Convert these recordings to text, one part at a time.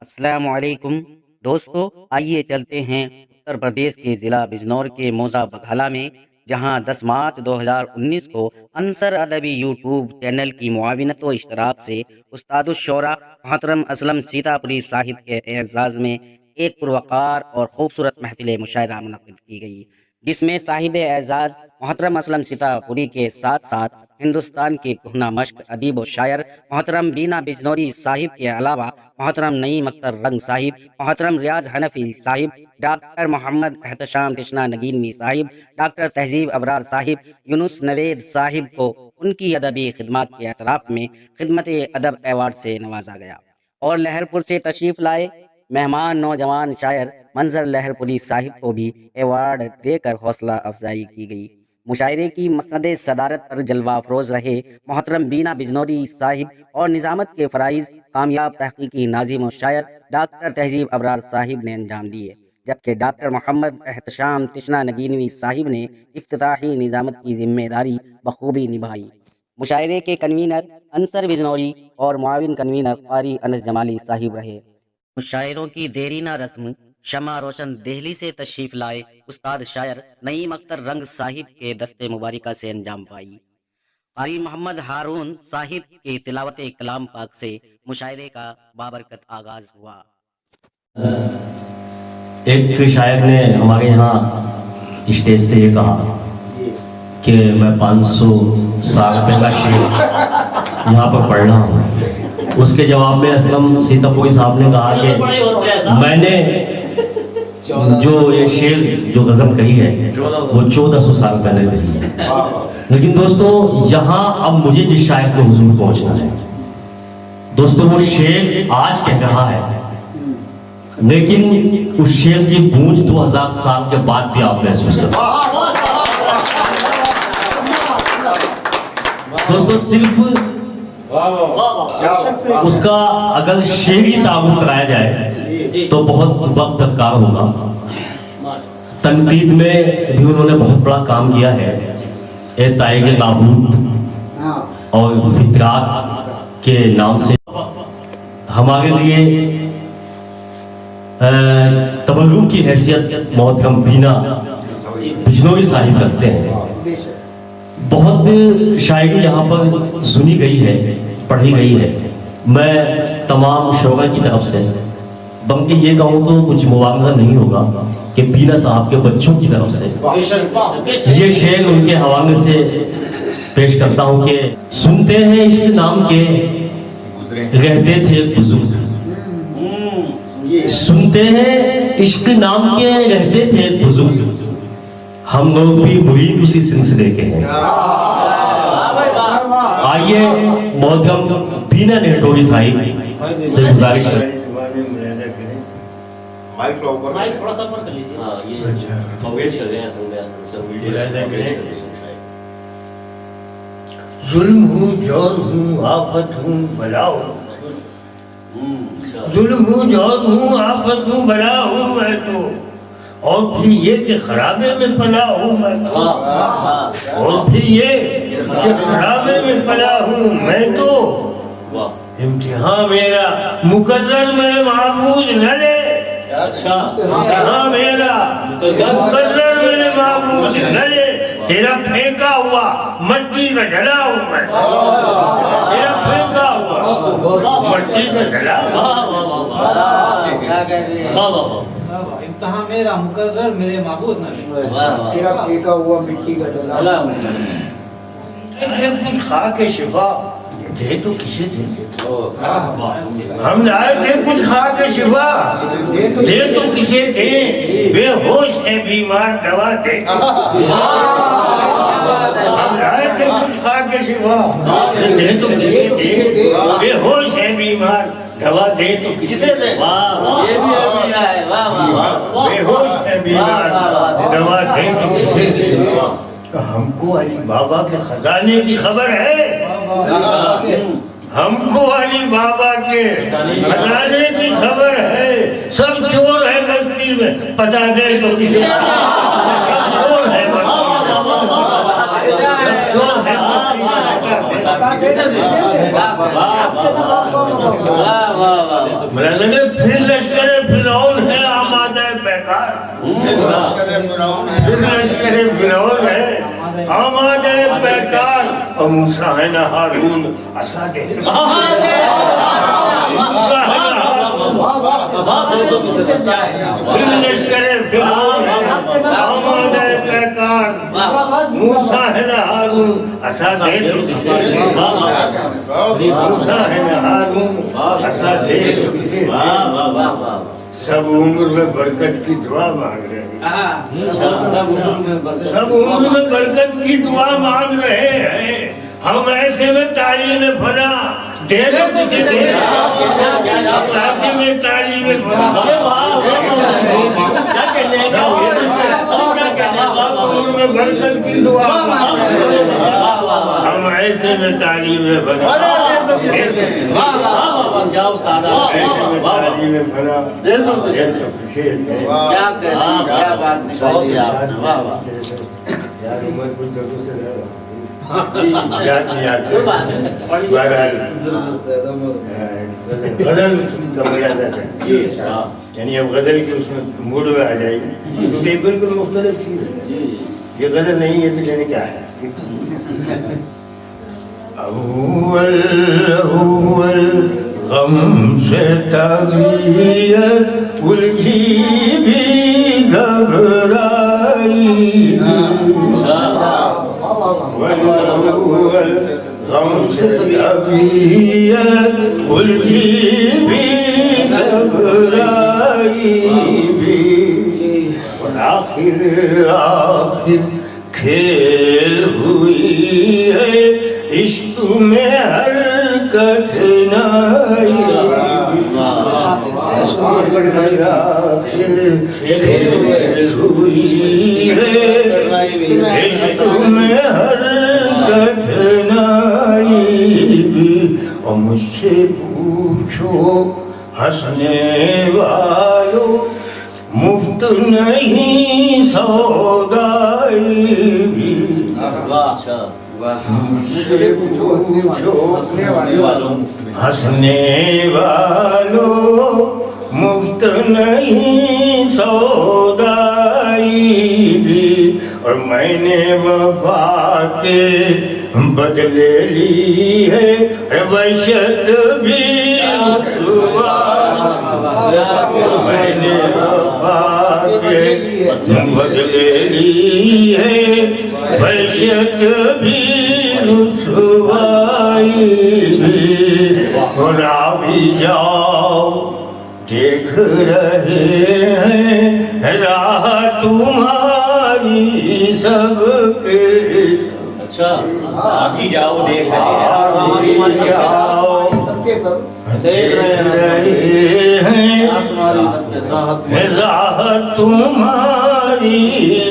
السلام علیکم دوستو، آئیے چلتے ہیں اتر پردیش کے ضلع بجنور کے موزہ بگھالہ میں، جہاں 10 مارچ 2019 کو انصر ادبی یوٹیوب چینل کی معاونت و اشتراک سے استاد الشعراء محترم اسلم سیتا پوری صاحب کے اعزاز میں ایک پروقار اور خوبصورت محفل مشاعرہ منعقد کی گئی، جس میں صاحب اعزاز محترم اسلم سیتا پوری کے ساتھ ساتھ ہندوستان کے کہنہ مشق ادیب و شاعر محترم بینا بجنوری صاحب کے علاوہ محترم نعیم اختر رنگ صاحب، محترم ریاض حنفی صاحب، ڈاکٹر محمد احتشام تشنا نگینوی صاحب، ڈاکٹر تہذیب ابرار صاحب، یونس نوید صاحب کو ان کی ادبی خدمات کے اعتراف میں خدمت ادب ایوارڈ سے نوازا گیا، اور لہر پور سے تشریف لائے مہمان نوجوان شاعر منظر لہر پوری صاحب کو بھی ایوارڈ دے کر حوصلہ افزائی کی گئی۔ مشاعرے کی مسند صدارت پر جلوہ افروز رہے محترم بینا بجنوری صاحب اور نظامت کے فرائض کامیاب تحقیقی ناظم و شاعر ڈاکٹر تہذیب ابرار صاحب نے انجام دیے، جبکہ ڈاکٹر محمد احتشام تشنا نگینوی صاحب نے افتتاحی نظامت کی ذمہ داری بخوبی نبھائی۔ مشاعرے کے کنوینر انصر بجنوری اور معاون کنوینر قاری انس جمالی صاحب رہے۔ مشاعروں کی دیرینہ رسم شمع روشن دہلی سے تشریف لائے استاد شاعر نعیم اختر رنگ صاحب کے دستے مبارکہ سے انجام پائی۔ قاری محمد ہارون صاحب کی تلاوت کلام پاک سے مشاعرے کا بابرکت آغاز ہوا۔ ایک شاعر نے ہمارے یہاں اسٹیج سے یہ کہا کہ میں 500 سال پہلا شعر یہاں پر پڑھ رہا ہوں۔ اس کے جواب میں اسلم سیتا پوری صاحب نے کہا کہ میں نے جو یہ شعر جو غزل کہی ہے وہ 1400 سال پہلے کہی ہے، لیکن دوستو یہاں اب مجھے جس شاعر کے حضور پہنچنا ہے، دوستو وہ شعر آج کہہ رہا ہے، لیکن اس شعر کی گونج 2000 سال کے بعد بھی آپ محسوس کرتے ہیں۔ دوستو صرف اس کا اگر شعری تعارف کرایا جائے تو بہت وقت درکار ہوگا۔ تنقید میں بھی انہوں نے بہت بڑا کام کیا ہے، اے تائیغ نابود اور فطرات کے نام سے ہمارے لیے تبرک کی حیثیت محترم بینا بجنوری صاحب رکھتے ہیں۔ بہت شاعری یہاں پر سنی گئی ہے، پڑھی گئی ہے۔ میں تمام شعراء کی طرف سے بلکہ یہ کہوں تو کچھ موازنہ نہیں ہوگا کہ بینا صاحب کے بچوں کی طرف سے یہ شعر ان کے حوالے سے پیش کرتا ہوں کہ سنتے ہیں عشق نام کے رہتے تھے بزرگ، سنتے ہیں عشق نام کے رہتے تھے بزرگ، ہم لوگ بھی مرید اسی سلسلے کے ہیں۔ آئیے محترم بینا نہٹوری صاحب سے گزارش کریں۔ مائک تھوڑا سا پر کر لیجیے۔ ہاں یہ کوریج کر رہے ہیں سب ویڈیو ظلم ہوں، جور ہوں، آفت ہوں، بلا ہوں، ظلم ہوں، جور ہوں، آفت ہوں، بلا ہوں میں تو، اور پھر یہ کہ خرابے میں پلا ہوں میں تو، اور پھر یہ کہ خرابے میں پلا ہوں میں تو، امتحان میرا مقرر میرے معبود نہ لے، امتحان میرا مقرر میرے معبود نہ لے، تیرا پھینکا ہوا مٹی کا ڈھلا ہوں میں، تیرا پھینکا ہوا مٹی کا ڈھلا ہوں۔ امتحان میرا مقرر میرے معبود نہ لے، تیرا پھینکا ہوا مٹی کا ڈھلا ہوں۔ کچھ خواہ کے شفا دے تو کسے دے، ہم لائے تھے کچھ خواہ کے شفا دے تو کسے دے، بے ہوش ہے بیمار دوا دے، ہم لائے تھے کچھ خواہ کے شفا دے تو کسے دے، بے ہوش ہے بیمار دوا دے تو کسے دے، یہ بھی ابھی آئے، واہ واہ واہ، بے ہوش ہے بیمار دوا دے تو کسے دے۔ ہم کو علی بابا کے خزانے کی خبر ہے، ہم کو علی بابا کے خزانے کی خبر ہے، سب چور ہے بستی میں پتہ دے تو کسی، سب چور ہے بستی میں، پھر پھر لشکر فرعون ہے آمادہ پیکار اور موسیٰ ہے نہ ہارون عصا دے موسیٰ ہے نہ پھر لشکر فرعون ہے آمادہ پیکار موسیٰ ہے نہ ہارون عصا دے موسیٰ ہے نہ ہارون عصا دے سب عمر میں برکت کی دعا مانگ رہے ہیں سب عمر میں برکت کی دعا مانگ رہے ہیں ہم ایسے میں تعلیم فنا دے دو کسی دے ہم ایسے میں تعلیم فنا عمر میں برکت کی دعا مانگ رہے ہیں ہم ایسے میں تعلیم فنا تعلیم فنا دے تو کسی دے کیا بات نکالی آپ نے واہ واہ یار عمر کچھ ضرور سے زیادہ یاد نہیں آتے بہرحال غزل کا مزہ دیتا ہے یعنی اب غزل کے اس میں موڈ میں آ جائیے کیونکہ یہ بالکل مختلف چیز ہے یہ غزل نہیں ہے تو یعنی کیا ہے اول غم سے طبیعت الجھی بھی گھبرائی غم سے طبیعت الجھی بھی گھبرائی بھی اور آخر کھیل ہوئی ہے عشق میں ہر کٹھنائی کھیل ہوئی ہے عشق میں ہر کٹھنائی بھی اور مجھ سے پوچھو ہنسنے والو مفت نہیں سودائی بھی ہنسنے والو مفت نہیں سودائی بھی اور میں نے وفا کے بدلے لی ہے وحشت بھی میں نے وفا کے بدلے لی ہے وحشت بھی رسوائی بھی اور بھی جاؤ دیکھ رہے ہیں راہ تمہاری سب کے اچھا آگے جاؤ دیکھ رہے ہیں راہ تمہاری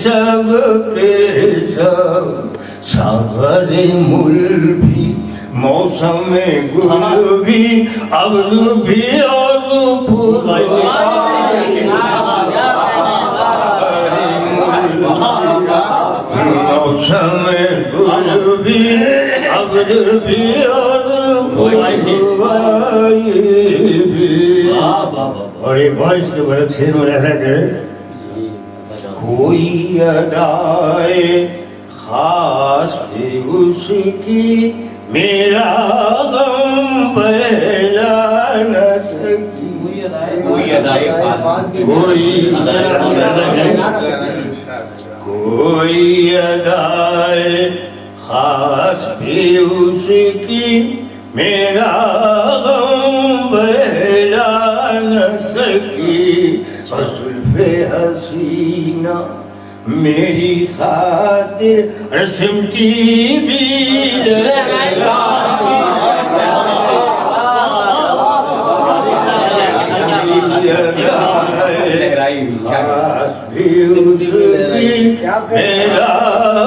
سب کے سب ساغر مل بھی موسم گل بھی ابر بھی اور موسم گل بھی ابر بھی اور اور ایک بار اس کے برق شیر میں رہا کہ کوئی ادائے خاص تھی اس کی میرا غم بہلا نہ سکی کوئی ادائے خاص کوئی ادائے خاص بھی اس کی میرا غم بہلا نہ سکی اور زلف حسینہ میری خاطر رسمتی بھی میرا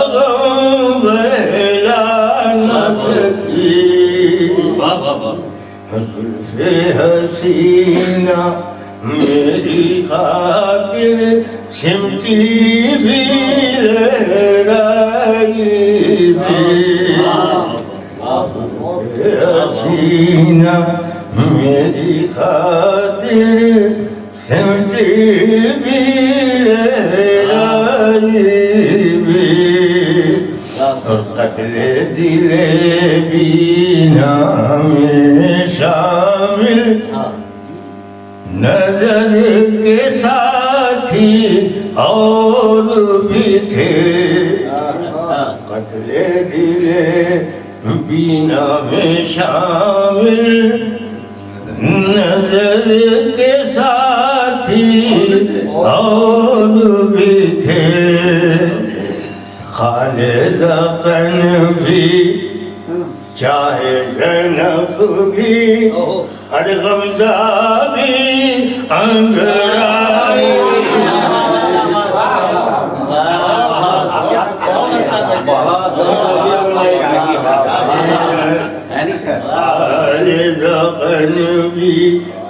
غم بہلا نہ سکی زلف حسینہ میری خاطر سمتی بھی لہرائی بھی حسینہ میری خاطر سمتی بھی لہرائی قتل دل بینا میں شامل نظر کے ساتھی اور بھی تھے قتل دل بینا میں شامل نظر کے ساتھی اور بھی تھے خالد قن بھی چاہے زینب بھی ہر غمزہ بھی انگڑائی خالد قن بھی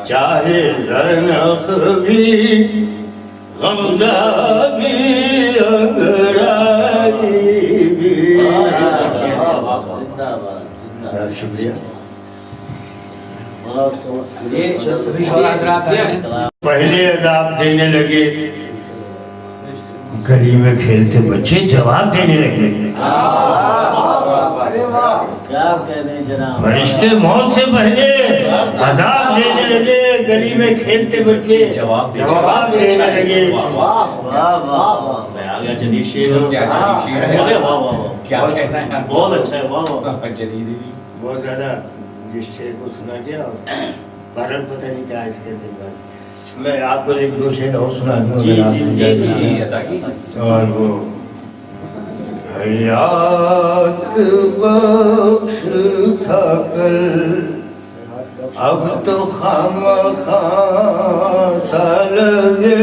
چاہے زینب بھی غمزہ بھی انگڑائی بھی. شکریہ. پہلے عذاب دینے لگے گلی میں کھیلتے بچے جواب دینے لگے فرشتے موت سے پہلے عذاب دینے لگے گلی میں کھیلتے بچے جواب دینے لگے. آگیا جدید شیر کیا کہنا ہے بہت اچھا ہے بہت زیادہ جس شعر کو سنا گیا اور بہرحال پتہ نہیں کیا اس کے اندر بات. میں آپ کو ایک دو شعر اور سنا دوں اور وہ حیات بخش تھا کل اب تو خامخواہ سا لگے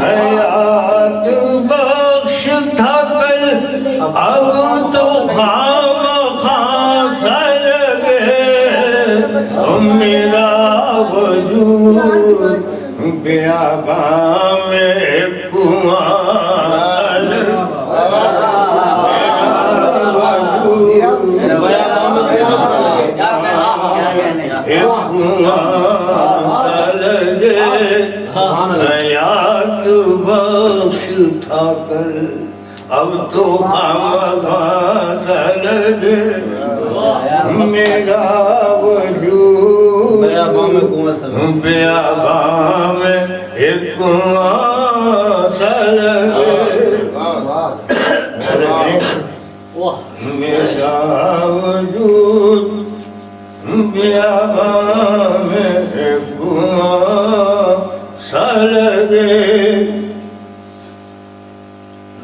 حیات بخش تھا کل اب تو خامخواہ سا لگے میرا وجود بیاباں میں کنواں سا لگے حیات بخش تھا کل اب تو خامخواہ سا لگے میرا وجود بیاباں میں ایک کنواں سا لگے میرا وجود بیاباں میں ایک کنواں سا لگے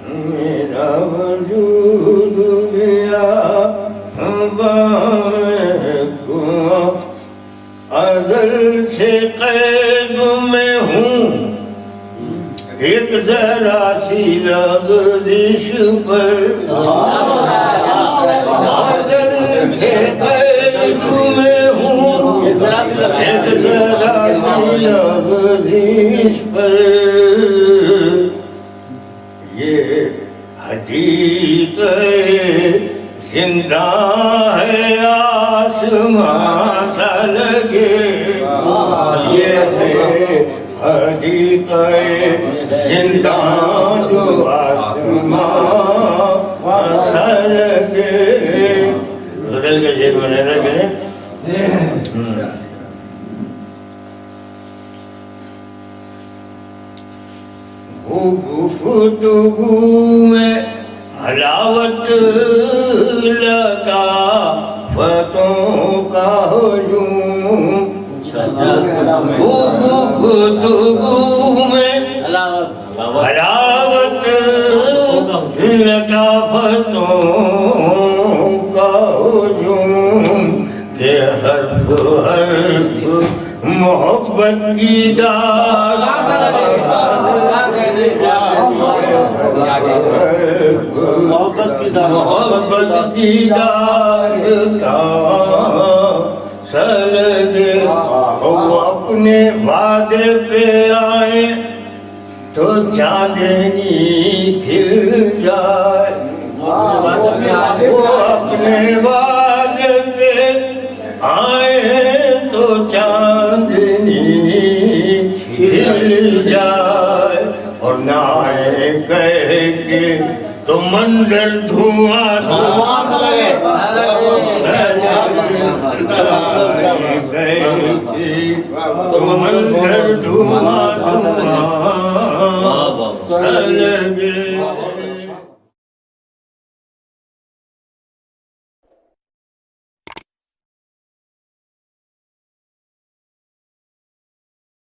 میرا وجود بیاباں میں ایک کنواں ازل سے قید میں ہوں ایک ذرا سی لغزش پر ازل سے قید میں ہوں ایک ذرا سی لغزش پر یہ حدیقہ زندہ ہے آسمان سا لگے یہ ہے حدیقہ زندہ جو آسمان سا لگے. غزل کے جیل میں رہ گئے گفتگو میں حلاوت لطافتوں کا ہجوم گفتگو میں حلاوت لطافتوں کا ہجوم کہ حرف حرف محبت کی داستان محبت کی داستان سا لگے وہ اپنے وعدے پہ آئے تو چاندنی کھل جائے وہ اپنے وعدے پہ آئے تو چاندنی کھل جائے اور نہ آئے کہہ کے تم منظر دھواں دھواں سے لگے تو منظر دھواں دھواں سے لگے